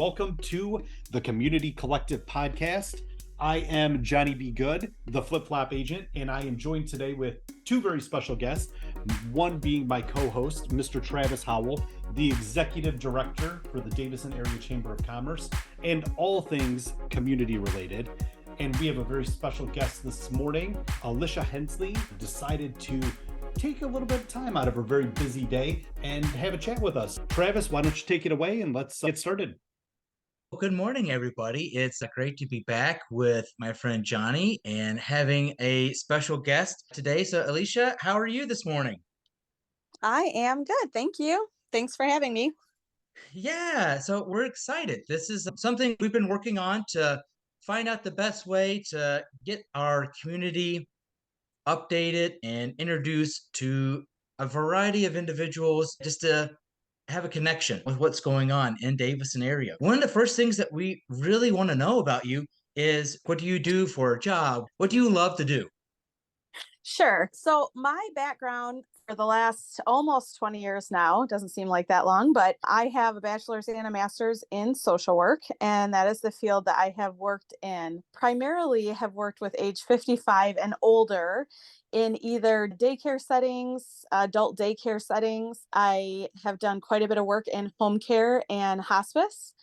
welcome to the Community Collective podcast. I am Johnny B. Good, the flip-flop agent, and I am joined today with two very special guests, one being my co-host, Mr. Travis Howell, the Executive Director for the Davison Area Chamber of Commerce, and all things community related. And we have a very special guest this morning. Alicia Hensley decided to take a little bit of time out of her very busy day and have a chat with us. Travis, why don't you take it away and let's get started. Well, good morning, everybody. It's great to be back with my friend Johnny and having a special guest today. So, Alicia, how are you this morning? I am good. Thank you. Thanks for having me. Yeah, so we're excited. This is something we've been working on to find out the best way to get our community updated and introduced to a variety of individuals just to have a connection with what's going on in Davison area. One of the first things that we really want to know about you is, what do you do for a job? What do you love to do? Sure. So my background for the last almost 20 years now, doesn't seem like that long, but I have a bachelor's and a master's in social work, and that is the field that I have worked in. Primarily have worked with age 55 and older in either daycare settings, adult daycare settings. I have done quite a bit of work in home care and hospice.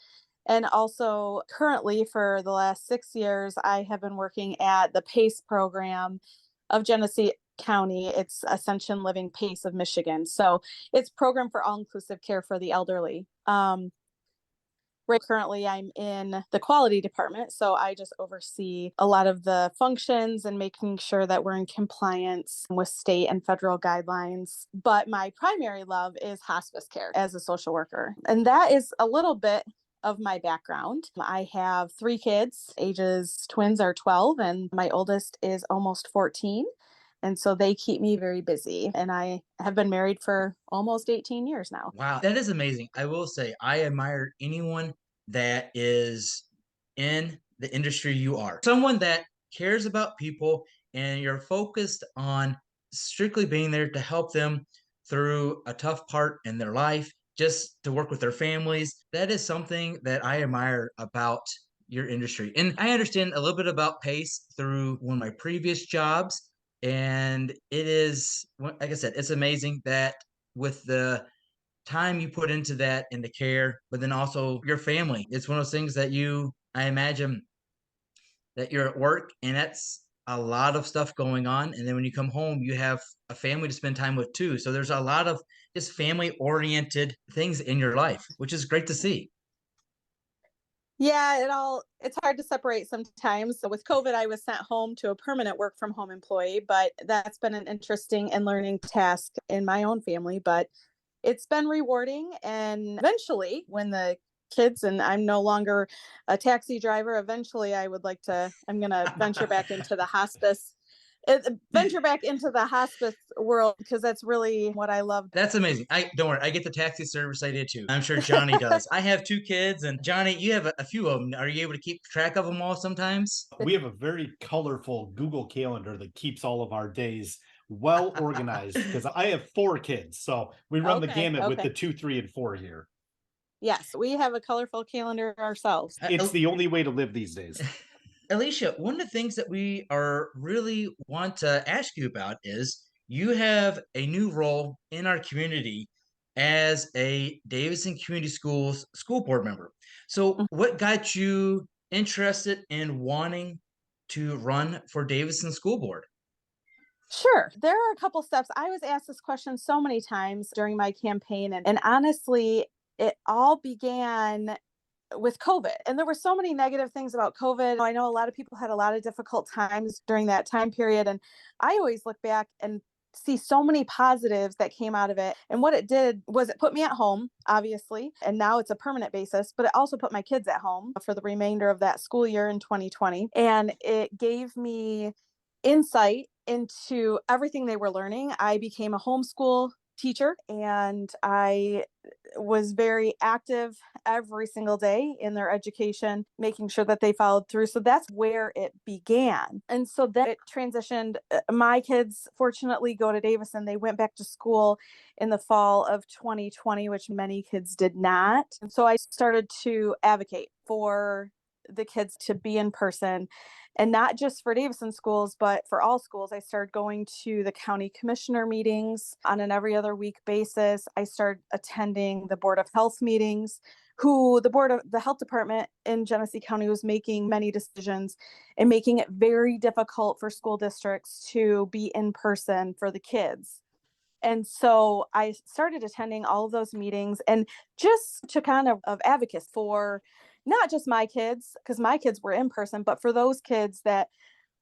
And also currently for the last 6 years, I have been working at the PACE program of Genesee County. It's Ascension Living PACE of Michigan. So it's program for all-inclusive care for the elderly. Right currently I'm in the quality department. So I just oversee a lot of the functions and making sure that we're in compliance with state and federal guidelines. But my primary love is hospice care as a social worker. And that is a little bit of my background. I have 3 kids. Twins are 12 and my oldest is almost 14. And so they keep me very busy. And I have been married for almost 18 years now. Wow, that is amazing. I will say, I admire anyone that is in the industry you are. Someone that cares about people and you're focused on strictly being there to help them through a tough part in their life, just to work with their families. That is something that I admire about your industry. And I understand a little bit about PACE through one of my previous jobs. And it is, like I said, it's amazing that with the time you put into that and the care, but then also your family. It's one of those things that I imagine that you're at work and that's a lot of stuff going on. And then when you come home, you have a family to spend time with too. So there's a lot of just family oriented things in your life, which is great to see. Yeah, it's hard to separate sometimes. So with COVID, I was sent home to a permanent work from home employee, but that's been an interesting and learning task in my own family, but it's been rewarding. And eventually when the kids and I'm no longer a taxi driver, eventually I'm going to venture back into the hospice world because that's really what I love. That's amazing. I don't worry. I get the taxi service. I did too. I'm sure Johnny does. I have 2 kids, and Johnny, you have a few of them. Are you able to keep track of them all sometimes? We have a very colorful Google Calendar that keeps all of our days well organized because I have 4 kids. So we run the gamut with the 2, 3, and 4 here. Yes, we have a colorful calendar ourselves. It's the only way to live these days. Alicia, one of the things that we are really want to ask you about is you have a new role in our community as a Davison Community Schools school board member. So what got you interested in wanting to run for Davison School Board? Sure. There are a couple steps. I was asked this question so many times during my campaign. And honestly, it all began with COVID. And there were so many negative things about COVID. I know a lot of people had a lot of difficult times during that time period. And I always look back and see so many positives that came out of it. And what it did was it put me at home, obviously, and now it's a permanent basis, but it also put my kids at home for the remainder of that school year in 2020. And it gave me insight into everything they were learning. I became a homeschool teacher, and I was very active every single day in their education, making sure that they followed through. So that's where it began. And so then it transitioned. My kids fortunately go to Davison. They went back to school in the fall of 2020, which many kids did not. And so I started to advocate for the kids to be in person, and not just for Davison schools, but for all schools. I started going to the county commissioner meetings on an every other week basis. I started attending the Board of Health meetings, who the health department in Genesee County was making many decisions and making it very difficult for school districts to be in person for the kids. And so I started attending all of those meetings, and just to kind of advocate for not just my kids, because my kids were in person, but for those kids that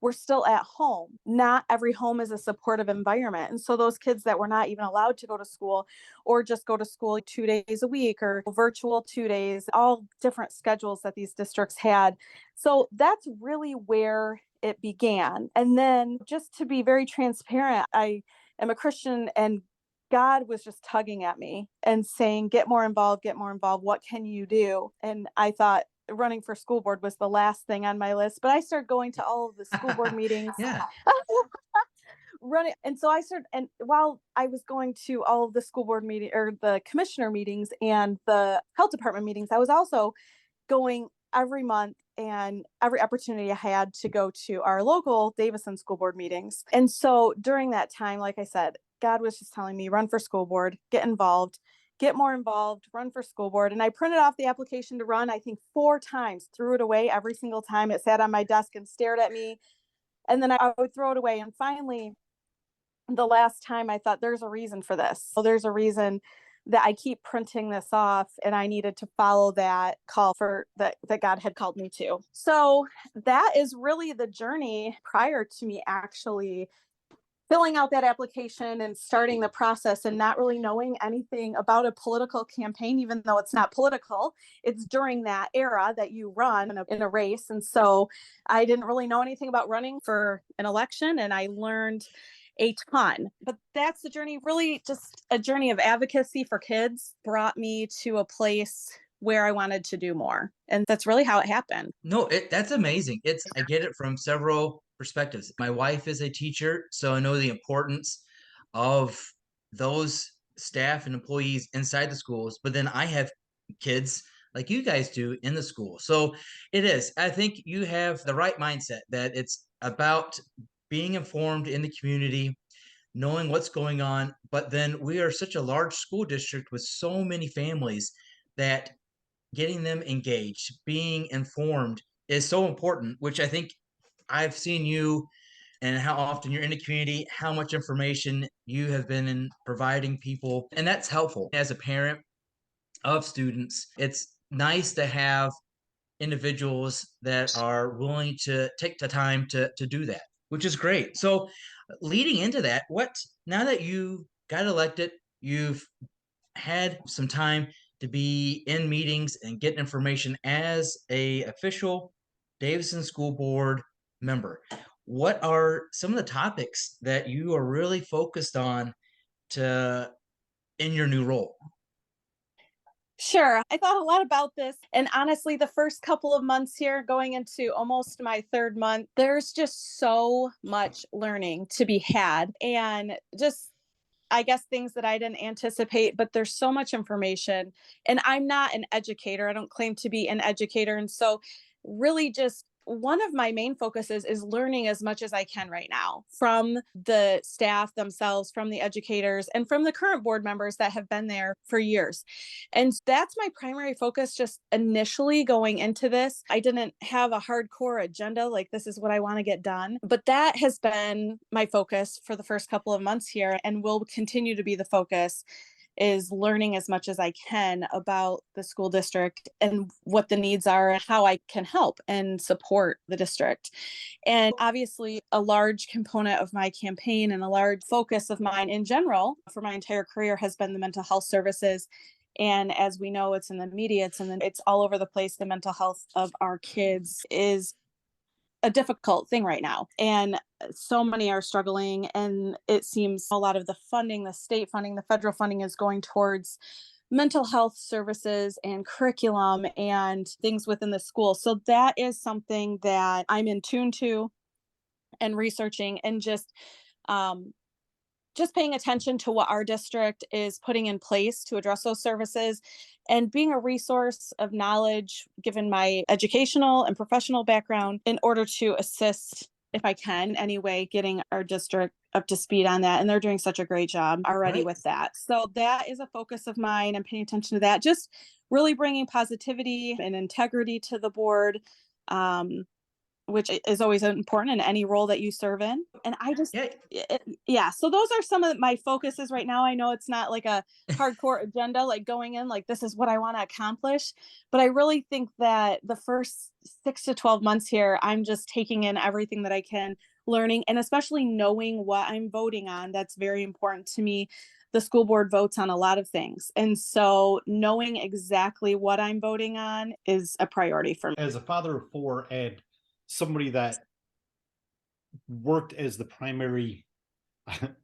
were still at home. Not every home is a supportive environment. And so those kids that were not even allowed to go to school, or just go to school 2 days a week, or virtual 2 days, all different schedules that these districts had. So that's really where it began. And then, just to be very transparent, I am a Christian, and God was just tugging at me and saying, get more involved, get more involved. What can you do? And I thought running for school board was the last thing on my list, but I started going to all of the school board meetings. Yeah. Running. And so I started, and while I was going to all of the school board meeting, or the commissioner meetings and the health department meetings, I was also going every month and every opportunity I had to go to our local Davison school board meetings. And so during that time, like I said, God was just telling me, run for school board, get involved, get more involved, run for school board. And I printed off the application to run, I think 4 times, threw it away every single time. It sat on my desk and stared at me. And then I would throw it away. And finally, the last time, I thought, there's a reason for this. So there's a reason that I keep printing this off, and I needed to follow that call for that God had called me to. So that is really the journey prior to me actually filling out that application and starting the process, and not really knowing anything about a political campaign, even though it's not political. It's during that era that you run in a race. And so I didn't really know anything about running for an election, and I learned a ton. But that's the journey, really just a journey of advocacy for kids, brought me to a place where I wanted to do more. And that's really how it happened. No, that's amazing. I get it from several perspectives. My wife is a teacher, so I know the importance of those staff and employees inside the schools. But then I have kids like you guys do in the school. So it is. I think you have the right mindset, that it's about being informed in the community, knowing what's going on. But then we are such a large school district with so many families that getting them engaged, being informed is so important, which I think I've seen you and how often you're in the community, how much information you have been in providing people. And that's helpful. As a parent of students, it's nice to have individuals that are willing to take the time to do that, which is great. So leading into that, now that you got elected, you've had some time to be in meetings and get information as a official Davison School Board member. What are some of the topics that you are really focused on in your new role? Sure. I thought a lot about this. And honestly, the first couple of months here, going into almost my 3rd month, there's just so much learning to be had. And just, I guess, things that I didn't anticipate, but there's so much information. And I'm not an educator. I don't claim to be an educator. And so really, just one of my main focuses is learning as much as I can right now from the staff themselves, from the educators, and from the current board members that have been there for years. And that's my primary focus just initially going into this. I didn't have a hardcore agenda, like this is what I want to get done, but that has been my focus for the first couple of months here, and will continue to be the focus, is learning as much as I can about the school district and what the needs are and how I can help and support the district. And obviously, a large component of my campaign and a large focus of mine in general for my entire career has been the mental health services. And as we know, it's in the media, it's all over the place. The mental health of our kids is a difficult thing right now. And so many are struggling. And it seems a lot of the funding, the state funding, the federal funding is going towards mental health services and curriculum and things within the school. So that is something that I'm in tune to and researching, and just paying attention to what our district is putting in place to address those services, and being a resource of knowledge given my educational and professional background in order to assist, if I can anyway, getting our district up to speed on that. And they're doing such a great job already with that. So that is a focus of mine. I'm paying attention to that, just really bringing positivity and integrity to the board, which is always important in any role that you serve in. And I just, yeah. So those are some of my focuses right now. I know it's not like a hardcore agenda, like going in, like, this is what I want to accomplish. But I really think that the first 6 to 12 months here, I'm just taking in everything that I can, learning, and especially knowing what I'm voting on. That's very important to me. The school board votes on a lot of things. And so knowing exactly what I'm voting on is a priority for me. As a father of 4 and somebody that worked as the primary,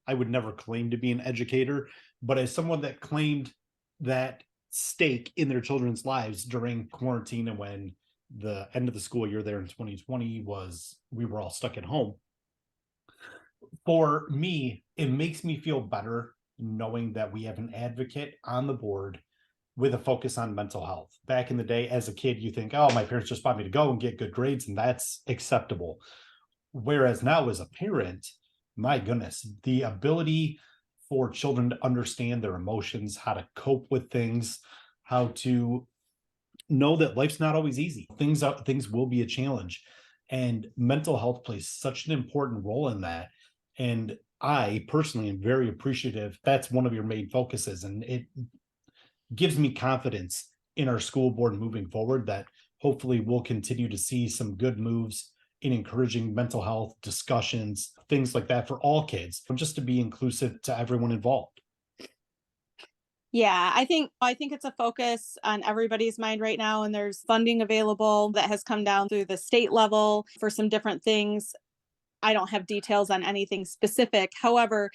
I would never claim to be an educator, but as someone that claimed that stake in their children's lives during quarantine, and when the end of the school year there in 2020 was, we were all stuck at home. For me, it makes me feel better knowing that we have an advocate on the board with a focus on mental health. Back in the day, as a kid, you think, oh, my parents just want me to go and get good grades, and that's acceptable. Whereas now, as a parent, my goodness, the ability for children to understand their emotions, how to cope with things, how to know that life's not always easy. Things will be a challenge. And mental health plays such an important role in that. And I personally am very appreciative. That's one of your main focuses. And it gives me confidence in our school board moving forward that hopefully we'll continue to see some good moves in encouraging mental health discussions, things like that for all kids, just to be inclusive to everyone involved. Yeah, I think it's a focus on everybody's mind right now, and there's funding available that has come down through the state level for some different things. I don't have details on anything specific. However,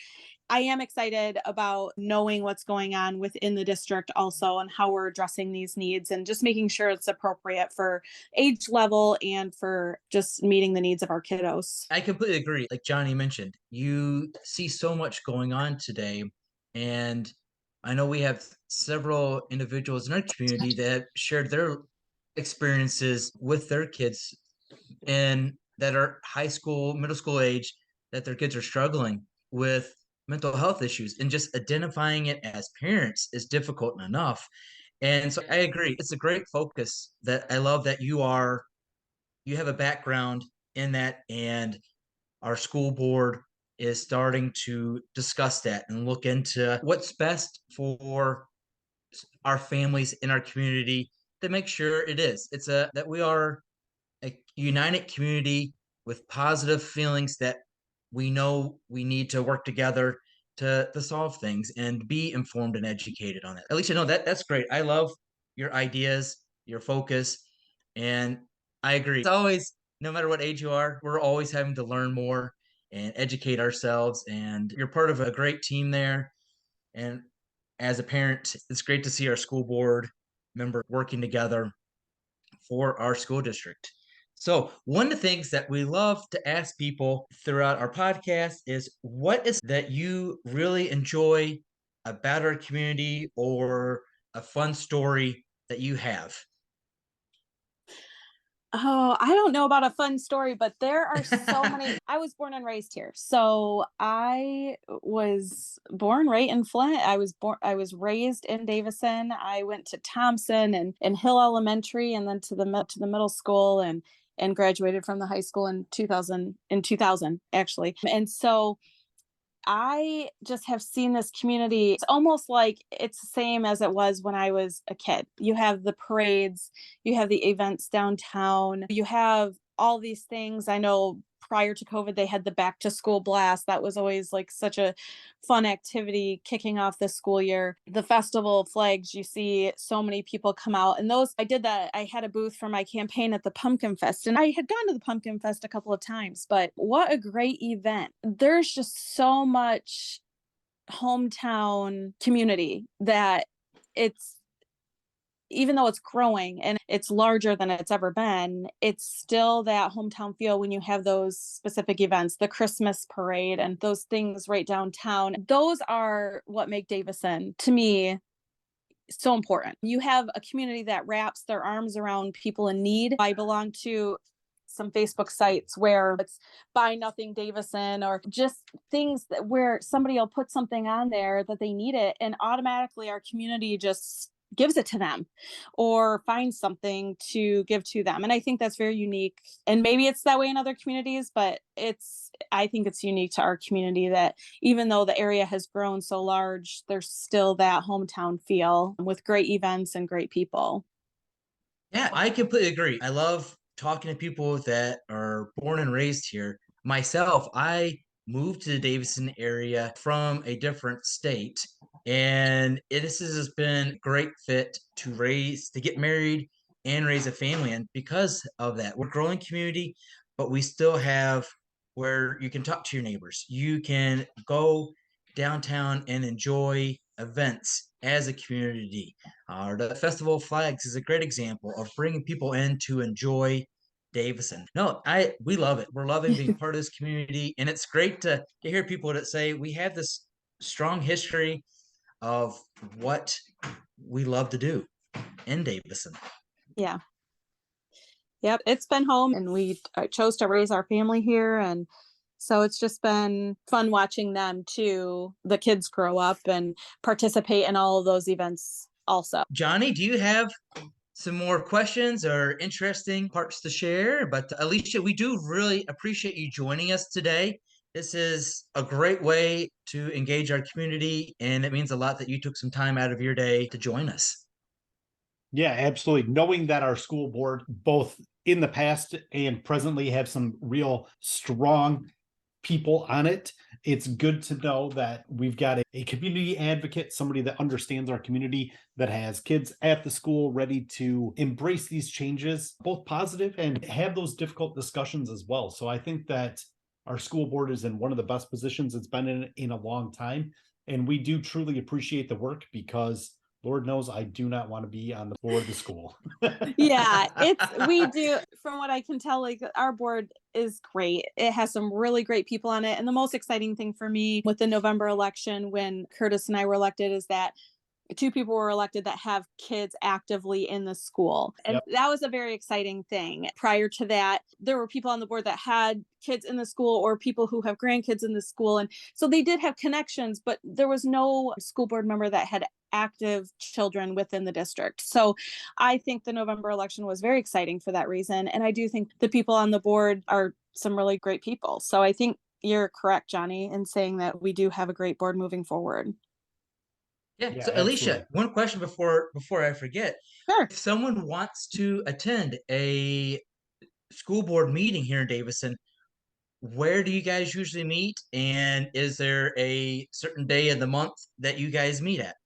I am excited about knowing what's going on within the district also, and how we're addressing these needs, and just making sure it's appropriate for age level and for just meeting the needs of our kiddos. I completely agree. Like Johnny mentioned, you see so much going on today. And I know we have several individuals in our community that shared their experiences with their kids, and that are high school, middle school age, that their kids are struggling with mental health issues, and just identifying it as parents is difficult enough. And so I agree. It's a great focus. That I love that you have a background in that, and our school board is starting to discuss that and look into what's best for our families in our community, to make sure that we are a united community with positive feelings, that we know we need to work together to solve things and be informed and educated on it. Alicia, no, that's great. I love your ideas, your focus, and I agree. It's always, no matter what age you are, we're always having to learn more and educate ourselves. And you're part of a great team there. And as a parent, it's great to see our school board member working together for our school district. So, one of the things that we love to ask people throughout our podcast is, what is that you really enjoy about our community, or a fun story that you have? Oh, I don't know about a fun story, but there are so many. I was born and raised here. So I was born right in Flint. I was raised in Davison. I went to Thompson and Hill Elementary, and then to the middle school, and graduated from the high school in 2000 actually. And so I just have seen this community. It's almost like it's the same as it was when I was a kid. You have the parades, you have the events downtown, you have all these things. I know prior to COVID, they had the back to school blast. That was always like such a fun activity kicking off the school year. The festival of flags, you see so many people come out. And those, I did that. I had a booth for my campaign at the Pumpkin Fest, and I had gone to the Pumpkin Fest a couple of times, but what a great event. There's just so much hometown community that it's, even though it's growing and it's larger than it's ever been, it's still that hometown feel when you have those specific events, the Christmas parade and those things right downtown. Those are what make Davison, to me, so important. You have a community that wraps their arms around people in need. I belong to some Facebook sites where it's Buy Nothing Davison, or just things that where somebody will put something on there that they need it, and automatically our community just gives it to them or finds something to give to them. And I think that's very unique. And maybe it's that way in other communities, but I think it's unique to our community that even though the area has grown so large, there's still that hometown feel with great events and great people. Yeah, I completely agree. I love talking to people that are born and raised here. Myself, I moved to the Davison area from a different state, and this has been a great fit to get married and raise a family. And because of that, we're a growing community, but we still have where you can talk to your neighbors. You can go downtown and enjoy events as a community. The Festival of Flags is a great example of bringing people in to enjoy Davison. No, we love it. We're loving being part of this community, and it's great to hear people that say we have this strong history of what we love to do in Davison. Yeah. Yep. It's been home, and we chose to raise our family here. And so it's just been fun watching them too, the kids grow up and participate in all of those events also. Johnny, do you have some more questions or interesting parts to share? But Alicia, we do really appreciate you joining us today. This is a great way to engage our community, and it means a lot that you took some time out of your day to join us. Yeah, absolutely. Knowing that our school board, both in the past and presently, have some real strong people on it, it's good to know that we've got a community advocate, somebody that understands our community, that has kids at the school ready to embrace these changes, both positive and have those difficult discussions as well. So I think that our school board is in one of the best positions it's been in a long time. And we do truly appreciate the work, because Lord knows I do not want to be on the board of the school. Yeah, we do. From what I can tell, like our board is great. It has some really great people on it. And the most exciting thing for me with the November election, when Curtis and I were elected, is that two people were elected that have kids actively in the school. And Yep. that was a very exciting thing. Prior to that, there were people on the board that had kids in the school or people who have grandkids in the school. And so they did have connections, but there was no school board member that had active children within the district. So I think the November election was very exciting for that reason. And I do think the people on the board are some really great people. So I think you're correct, Johnny, in saying that we do have a great board moving forward. Yeah. Yeah, So Alicia, absolutely. one question before I forget. Sure. If someone wants to attend a school board meeting here in Davison, where do you guys usually meet? And is there a certain day of the month that you guys meet at?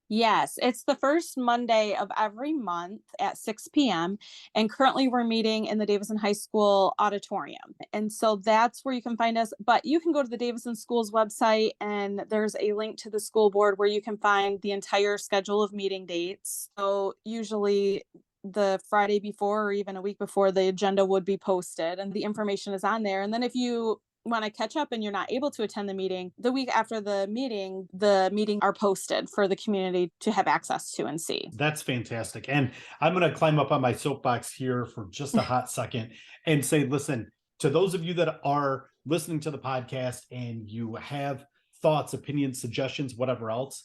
Yes, it's the first Monday of every month at 6 p.m. And currently we're meeting in the Davison High School auditorium. And so that's where you can find us. But you can go to the Davison Schools website, and there's a link to the school board where you can find the entire schedule of meeting dates. So usually the Friday before or even a week before, the agenda would be posted and the information is on there. And then if you want to catch up and you're not able to attend the meeting, the week after the meeting are posted for the community to have access to and see. That's fantastic. And I'm going to climb up on my soapbox here for just a hot second and say, listen, to those of you that are listening to the podcast and you have thoughts, opinions, suggestions, whatever else,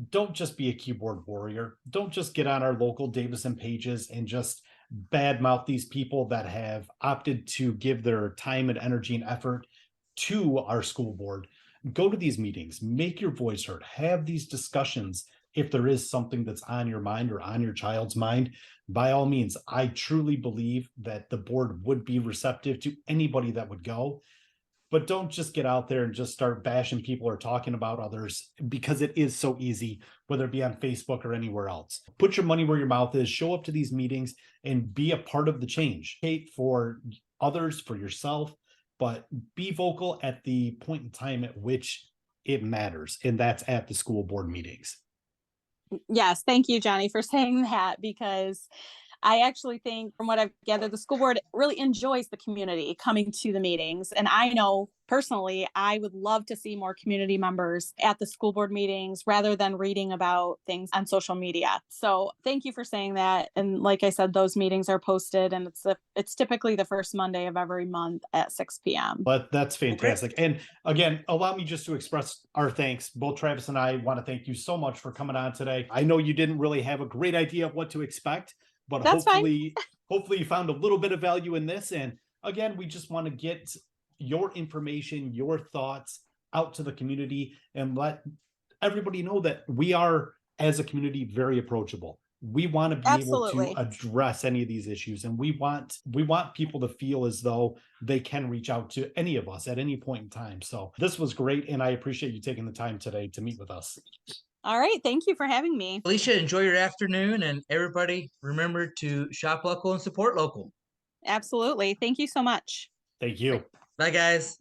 don't just be a keyboard warrior. Don't just get on our local Davison pages and just badmouth these people that have opted to give their time and energy and effort to our school board. Go to these meetings, make your voice heard, have these discussions, if there is something that's on your mind or on your child's mind, by all means, I truly believe that the board would be receptive to anybody that would go. But don't just get out there and just start bashing people or talking about others, because it is so easy, whether it be on Facebook or anywhere else. Put your money where your mouth is, show up to these meetings and be a part of the change. Hate for others, for yourself, but be vocal at the point in time at which it matters. And that's at the school board meetings. Yes, thank you, Johnny, for saying that, because I actually think, from what I've gathered, the school board really enjoys the community coming to the meetings. And I know personally, I would love to see more community members at the school board meetings rather than reading about things on social media. So thank you for saying that. And like I said, those meetings are posted, and it's typically the first Monday of every month at 6 p.m. But that's fantastic. And again, allow me just to express our thanks. Both Travis and I want to thank you so much for coming on today. I know you didn't really have a great idea of what to expect, but That's hopefully you found a little bit of value in this. And again, we just want to get your information, your thoughts out to the community and let everybody know that we are, as a community, very approachable. We want to be Absolutely. able to address any of these issues, and we want people to feel as though they can reach out to any of us at any point in time. So this was great, and I appreciate you taking the time today to meet with us. All right. Thank you for having me. Alicia, enjoy your afternoon, and everybody remember to shop local and support local. Absolutely. Thank you so much. Thank you. Bye, guys.